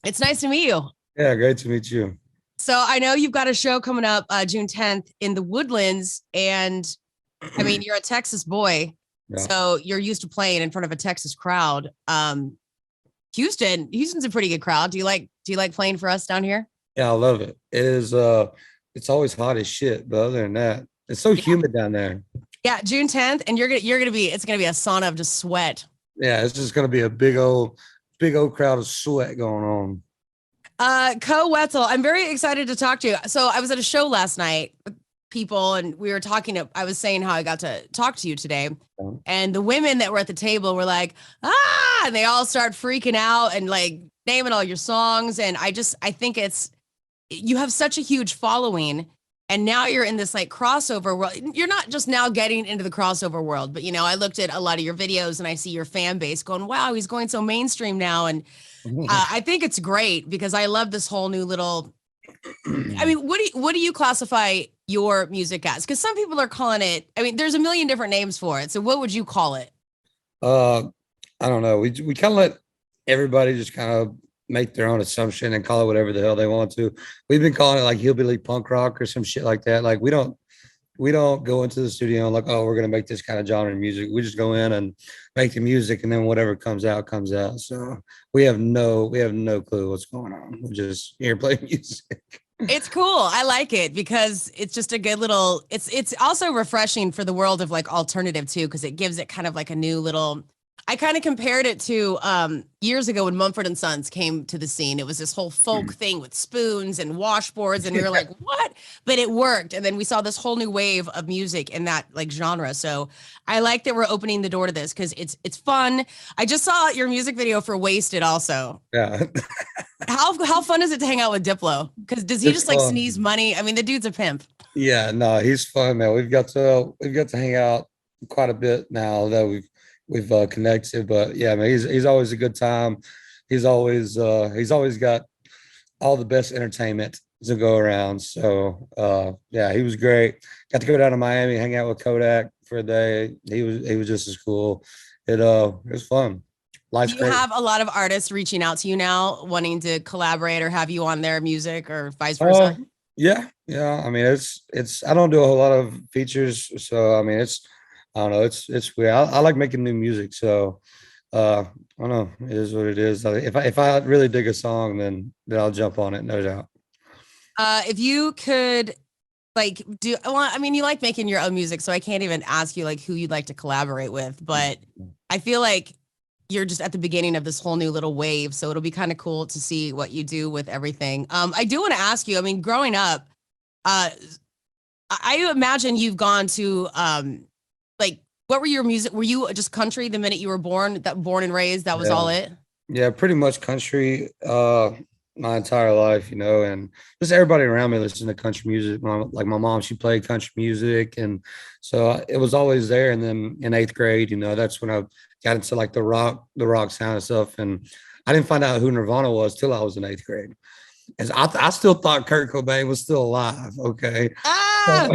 It's nice to meet you. Yeah, great to meet you. So I know you've got a show coming up June 10th in the Woodlands, and I mean you're a Texas boy, Yeah, so you're used to playing in front of a Texas crowd. Houston's a pretty good crowd. Do you like playing for us down here? yeah, I love it. It's always hot as shit, but other than that, it's so Yeah, humid down there. yeah, June 10th, and you're gonna be it's gonna be a sauna of just sweat. Yeah, it's just gonna be a big old crowd of sweat going on. Koe Wetzel, I'm very excited to talk to you. So I was at a show last night with people, and we were talking. I was saying how I got to talk to you today, and the women that were at the table were like, "Ah!" and they all start freaking out and like naming all your songs. And I think it's you have such a huge following. And now you're in this like crossover world. You're not just now getting into the crossover world, but I looked at a lot of your videos and I see your fan base going, wow, he's going so mainstream now. And I think it's great because I love this whole new little. I mean, what do you classify your music as? Because some people are calling it. I mean, there's a million different names for it. So what would you call it? uh, I don't know. We kind of let everybody just kind of make their own assumption and call it whatever the hell they want to. We've been calling it like hillbilly punk rock or some shit like that. Like we don't go into the studio and like, oh, we're gonna make this kind of genre of music. We just go in and make the music, and then whatever comes out comes out. So we have no clue what's going on. We're just here playing music. It's cool. I like it because it's just a good little. It's also refreshing for the world of like alternative too because it gives it kind of like a new little. I kind of compared it to years ago when Mumford and Sons came to the scene. It was this whole folk thing with spoons and washboards, and we were like, "What?" But it worked, and then we saw this whole new wave of music in that like genre. So I like that we're opening the door to this because it's fun. I just saw your music video for "Wasted" also. Yeah, How fun is it to hang out with Diplo? Because does he it's just like sneeze fun. money? I mean, the dude's a pimp. Yeah, no, he's fun, man. We've got to hang out quite a bit now that we've connected. But yeah, man, he's always a good time. He's always got all the best entertainment to go around. So yeah, he was great. Got to go down to Miami, hang out with Kodak for a day. He was just as cool. It was fun. Do Life's you great. have a lot of artists reaching out to you now, wanting to collaborate or have you on their music or vice Uh versa? yeah, yeah. I mean, it's I don't do a whole lot of features, so I mean, I don't know. It's weird. I like making new music, so I don't know. It is what it is. If I really dig a song, then I'll jump on it, no doubt. If you could like do well, I mean, you like making your own music, so I can't even ask you like who you'd like to collaborate with, but I feel like you're just at the beginning of this whole new little wave, so it'll be kind of cool to see what you do with everything. I do want to ask you, I mean, growing up, uh I imagine you've gone to like what were your music? Were you just country the minute you were born? That born and raised, that was Yeah. all it? Yeah, pretty much country my entire life, and just everybody around me listened to country music. Like my mom, she played country music, and so it was always there. And then in eighth grade, that's when I got into like the rock sound and stuff. And I didn't find out who Nirvana was till I was in eighth grade. And I still thought Kurt Cobain was still alive. Okay, so, Ah,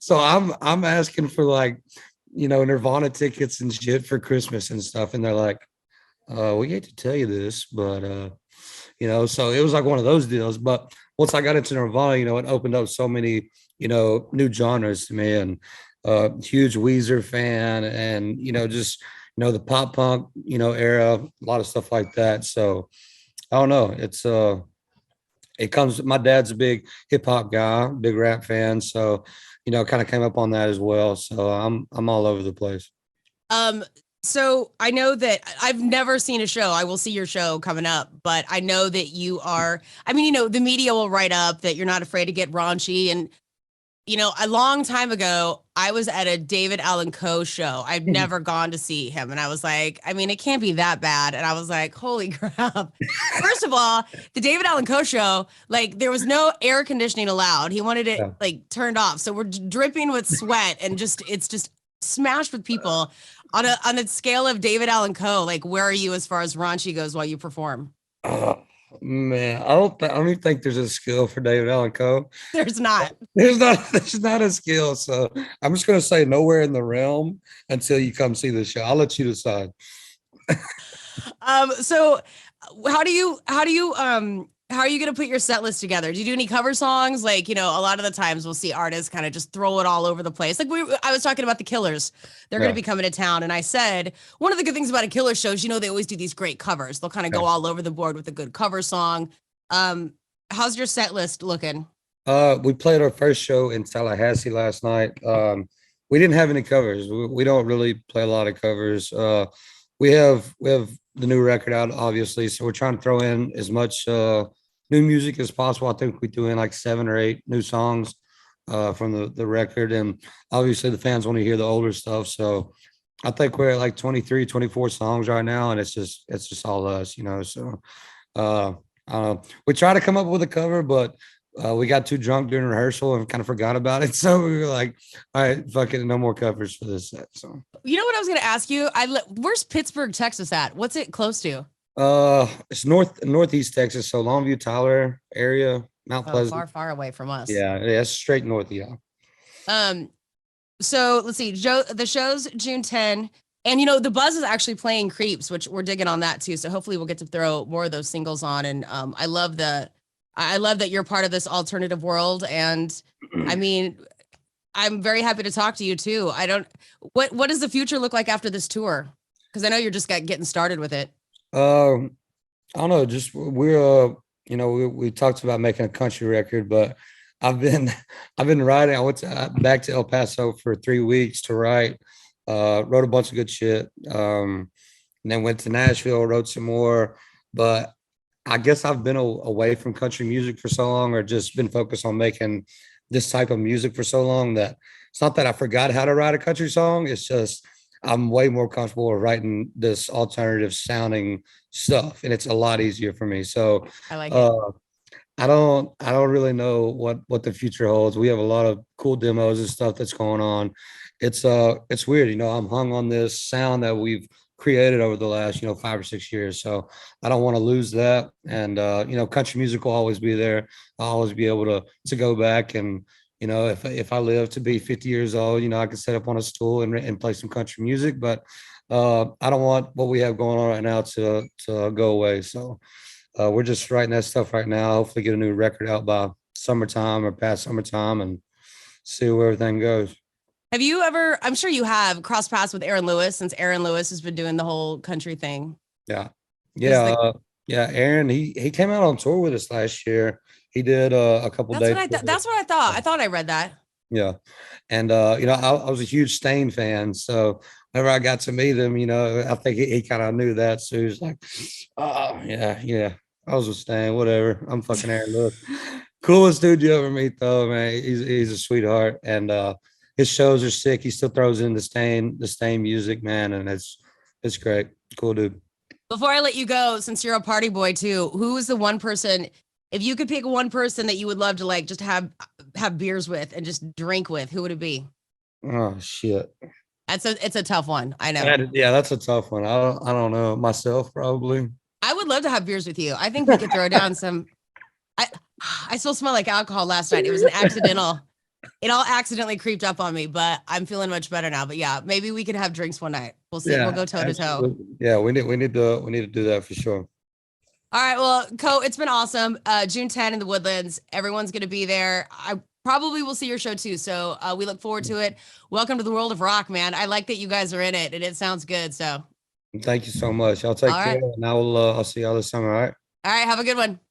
so I'm asking for like Nirvana tickets and shit for Christmas and stuff, and they're like, we hate to tell you this, but so it was like one of those deals. But once I got into Nirvana, it opened up so many, new genres to me, and huge Weezer fan, and just the pop punk, era, a lot of stuff like that. So I don't know. It comes. My dad's a big hip hop guy, big rap fan, so kind of came up on that as well. So I'm all over the place. um, so I know that I've never seen a show. I will see your show coming up, but I know that you are. I mean, the media will write up that you're not afraid to get raunchy, and a long time ago, I was at a David Allan Coe show. I've never gone to see him. And I was like, I mean, it can't be that bad. And I was like, holy crap. First of all, the David Allan Coe show, like there was no air conditioning allowed. He wanted it Yeah. like turned off. So we're dripping with sweat and it's just smashed with people on a scale of David Allan Coe. Like, where are you as far as raunchy goes while you perform? Oh man, I don't even think there's a skill for David Allan Coe. There's not. There's not a skill. So I'm just gonna say nowhere in the realm until you come see the show. I'll let you decide. So how are you going to put your set list together? Do you do any cover songs? Like, a lot of the times we'll see artists kind of just throw it all over the place. Like I was talking about the Killers. They're going to Yeah. be coming to town. And I said, one of the good things about a Killers show is, they always do these great covers. They'll kind of Yeah. go all over the board with a good cover song. How's your set list looking? We played our first show in Tallahassee last night. We didn't have any covers. We don't really play a lot of covers. We have the new record out, obviously, so we're trying to throw in as much new music as possible. I think we threw in like 7 or 8 new songs from the record, and obviously the fans want to hear the older stuff. So I think we're at like 23, 24 songs right now, and it's just all us. So uh, we try to come up with a cover, but we got too drunk during rehearsal and kind of forgot about it. So we were like, all right, fuck it, no more covers for this set. So You know what I was going to ask you? Where's Pittsburgh, Texas at? What's it close to? it's northeast Texas, so Longview, Tyler area, Mount Oh, Pleasant. far, far away from us. Yeah, it's straight north. Yeah. Um, so let's see, Joe, the show's June 10. And the Buzz is actually playing Creeps, which we're digging on that too. So hopefully we'll get to throw more of those singles on. And I love that you're part of this alternative world. And I mean, I'm very happy to talk to you too. What does the future look like after this tour? Because I know you're just getting started with it. Um, I don't know. Just we're we talked about making a country record, but I've been I've been writing. I went back to El Paso for 3 weeks to write. Wrote a bunch of good shit. And then went to Nashville, wrote some more. But I guess I've been away from country music for so long, or just been focused on making this type of music for so long, that it's not that I forgot how to write a country song. It's just I'm way more comfortable with writing this alternative sounding stuff, and it's a lot easier for me. So I like it. uh, I don't really know what the future holds. We have a lot of cool demos and stuff that's going on. It's weird, I'm hung on this sound that we've created over the last 5 or 6 years. So I don't want to lose that. And country music will always be there. I'll always be able to go back, and if I live to be 50 years old, I can set up on a stool and play some country music. But I don't want what we have going on right now to go away. So we're just writing that stuff right now. Hopefully get a new record out by summertime or past summertime, and see where everything goes. Have you ever, I'm sure you have, crossed paths with Aaron Lewis, since Aaron Lewis has been doing the whole country thing? Yeah. Is Yeah. the Yeah. Aaron, he came out on tour with us last year. He did a couple That's what days. I thought. That's what I thought. I thought I read that. Yeah. And I was a huge Stain fan. So whenever I got to meet him, I think he kind of knew that. So he was like, oh yeah, yeah. I was a Stain, whatever. I'm fucking Aaron Lewis. Coolest dude you ever meet though, man. He's a sweetheart. And his shows are sick. He still throws in the Stain music, man, and it's great. Cool dude. Before I let you go, since you're a party boy too, who is the one person, if you could pick one person that you would love to like just have beers with and just drink with, who would it be? Oh shit. It's a tough one. I know. Yeah, that's a tough one. I don't know. Myself, probably. I would love to have beers with you. I think we could throw down some. I I still smell like alcohol last night. It was an accidental. It all accidentally creeped up on me, but I'm feeling much better now. But yeah, maybe we could have drinks one night. We'll see. Yeah, We'll go toe to toe. absolutely. Yeah, we need to do that for sure. All right. Well, Koe, it's been awesome. June 10 in the Woodlands. Everyone's going to be there. I probably will see your show too. So we look forward to it. Welcome to the world of rock, man. I like that you guys are in it, and it sounds good. So, Thank you so much. I'll take all care, right. and I'll see y'all this summer. All right. All right. Have a good one.